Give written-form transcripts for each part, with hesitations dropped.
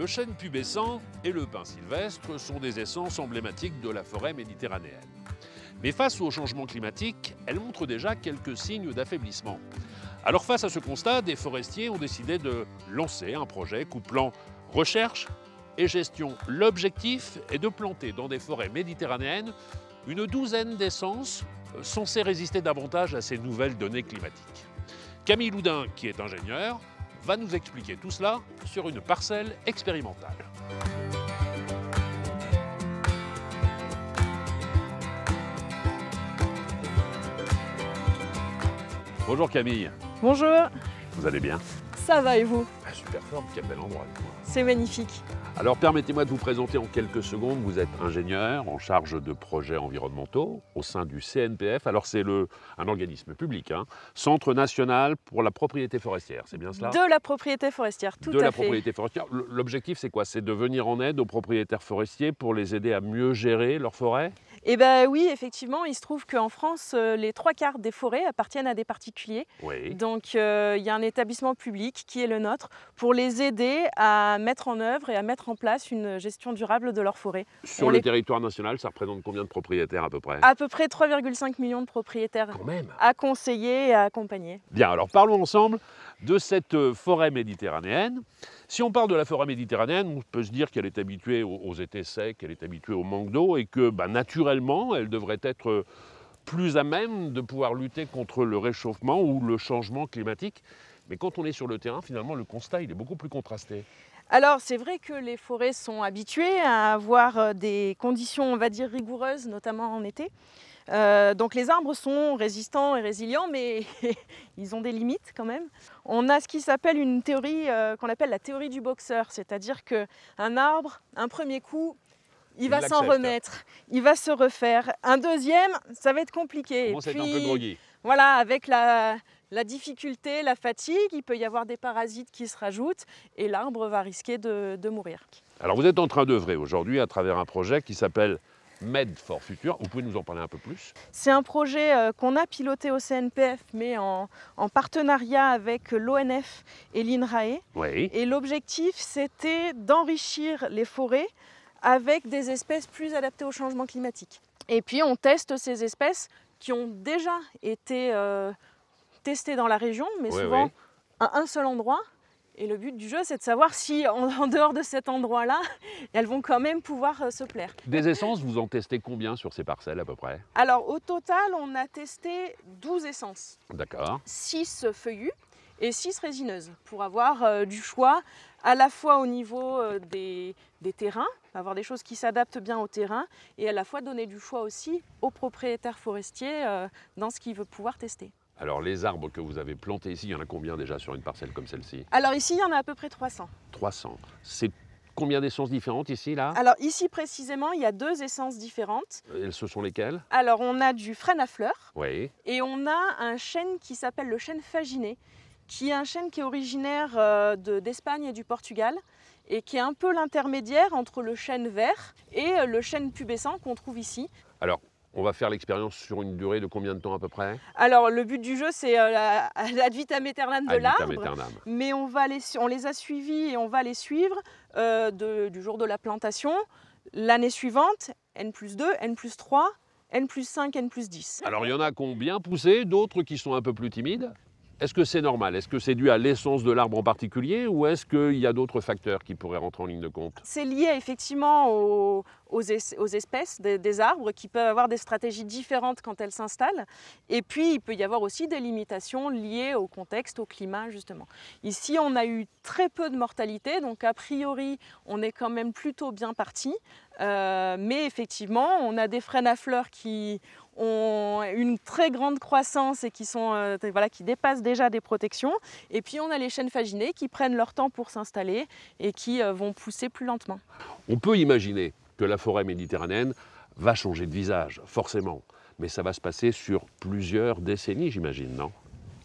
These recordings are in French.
Le chêne pubescent et le pin sylvestre sont des essences emblématiques de la forêt méditerranéenne. Mais face au changement climatique, elles montrent déjà quelques signes d'affaiblissement. Alors face à ce constat, des forestiers ont décidé de lancer un projet couplant recherche et gestion. L'objectif est de planter dans des forêts méditerranéennes une douzaine d'essences censées résister davantage à ces nouvelles données climatiques. Camille Loudin, qui est ingénieur, va nous expliquer tout cela sur une parcelle expérimentale. Bonjour Camille. Bonjour, Vous allez bien? ça va et vous? Super forme, quel bel endroit. C'est magnifique. Alors permettez-moi de vous présenter en quelques secondes. Vous êtes ingénieur en charge de projets environnementaux au sein du CNPF. Alors c'est un organisme public, Centre national pour la propriété forestière, c'est bien cela? De la propriété forestière, tout à fait. De la propriété forestière. L'objectif c'est quoi? C'est de venir en aide aux propriétaires forestiers pour les aider à mieux gérer leurs forêts? Eh bien oui, effectivement, il se trouve qu'en France, les 3/4 des forêts appartiennent à des particuliers. Oui. Donc il y a un établissement public qui est le nôtre pour les aider à mettre en œuvre et à mettre en place une gestion durable de leurs forêts. Sur le territoire national, ça représente combien de propriétaires à peu près? À peu près 3,5 millions de propriétaires Quand même. à conseiller et à accompagner. Bien, alors parlons ensemble de cette forêt méditerranéenne. Si on parle de la forêt méditerranéenne, on peut se dire qu'elle est habituée aux étés secs, qu'elle est habituée au manque d'eau et que naturellement, elle devrait être plus à même de pouvoir lutter contre le réchauffement ou le changement climatique. Mais quand on est sur le terrain, finalement, le constat il est beaucoup plus contrasté. Alors c'est vrai que les forêts sont habituées à avoir des conditions, on va dire, rigoureuses, notamment en été. Donc les arbres sont résistants et résilients, mais ils ont des limites quand même. On a ce qui s'appelle une théorie qu'on appelle la théorie du boxeur, c'est-à-dire qu'un arbre, un premier coup, il va s'en remettre, il va se refaire. Un deuxième, ça va être compliqué. C'est un peu groggy. Voilà, avec la difficulté, la fatigue, il peut y avoir des parasites qui se rajoutent et l'arbre va risquer de mourir. Alors vous êtes en train d'œuvrer aujourd'hui à travers un projet qui s'appelle Med for Future. Vous pouvez nous en parler un peu plus? C'est un projet qu'on a piloté au CNPF, mais en partenariat avec l'ONF et l'INRAE. Oui. Et l'objectif, c'était d'enrichir les forêts avec des espèces plus adaptées au changement climatique. Et puis on teste ces espèces qui ont déjà été testées dans la région, mais souvent à un seul endroit. Et le but du jeu, c'est de savoir si, en dehors de cet endroit-là, elles vont quand même pouvoir se plaire. Des essences, vous en testez combien sur ces parcelles à peu près? Alors au total, on a testé 12 essences. D'accord. 6 feuillues et 6 résineuses, pour avoir du choix à la fois au niveau des terrains, avoir des choses qui s'adaptent bien au terrain, et à la fois donner du choix aussi aux propriétaires forestiers dans ce qu'ils veulent pouvoir tester. Alors les arbres que vous avez plantés ici, il y en a combien déjà sur une parcelle comme celle-ci? Alors ici, il y en a à peu près 300. 300. C'est combien d'essences différentes ici, là? Alors ici précisément, il y a 2 essences différentes. Ce sont lesquelles? Alors on a du frêne à fleurs Oui. et on a un chêne qui s'appelle le chêne faginé, qui est un chêne qui est originaire d'Espagne et du Portugal et qui est un peu l'intermédiaire entre le chêne vert et le chêne pubescent qu'on trouve ici. Alors, on va faire l'expérience sur une durée de combien de temps à peu près? Alors le but du jeu, c'est ad vitam aeternam de l'arbre, mais on les a suivis et on va les suivre du jour de la plantation, l'année suivante, N+2, N+3, N+5, N+10. Alors il y en a qui ont bien poussé, d'autres qui sont un peu plus timides. Est-ce que c'est normal? Est-ce que c'est dû à l'essence de l'arbre en particulier ou est-ce qu'il y a d'autres facteurs qui pourraient rentrer en ligne de compte? C'est lié effectivement aux espèces des arbres qui peuvent avoir des stratégies différentes quand elles s'installent. Et puis il peut y avoir aussi des limitations liées au contexte, au climat justement. Ici on a eu très peu de mortalité, donc a priori on est quand même plutôt bien parti. Mais effectivement on a des frênes à fleurs qui ont une très grande croissance et qui dépassent déjà des protections. Et puis on a les chênes faginés qui prennent leur temps pour s'installer et qui vont pousser plus lentement. On peut imaginer que la forêt méditerranéenne va changer de visage, forcément. Mais ça va se passer sur plusieurs décennies, j'imagine, non?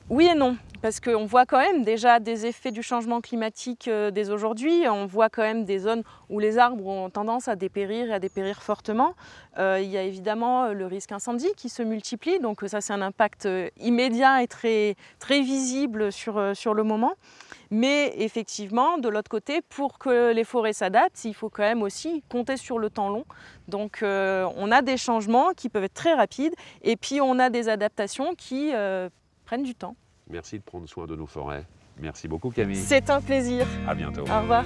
Oui et non, parce qu'on voit quand même déjà des effets du changement climatique dès aujourd'hui. On voit quand même des zones où les arbres ont tendance à dépérir et à dépérir fortement. Il y a évidemment le risque incendie qui se multiplie, donc ça c'est un impact immédiat et très visible sur le moment. Mais effectivement, de l'autre côté, pour que les forêts s'adaptent, il faut quand même aussi compter sur le temps long. Donc on a des changements qui peuvent être très rapides et puis on a des adaptations qui prennent du temps. Merci de prendre soin de nos forêts. Merci beaucoup Camille. C'est un plaisir. À bientôt. Au revoir.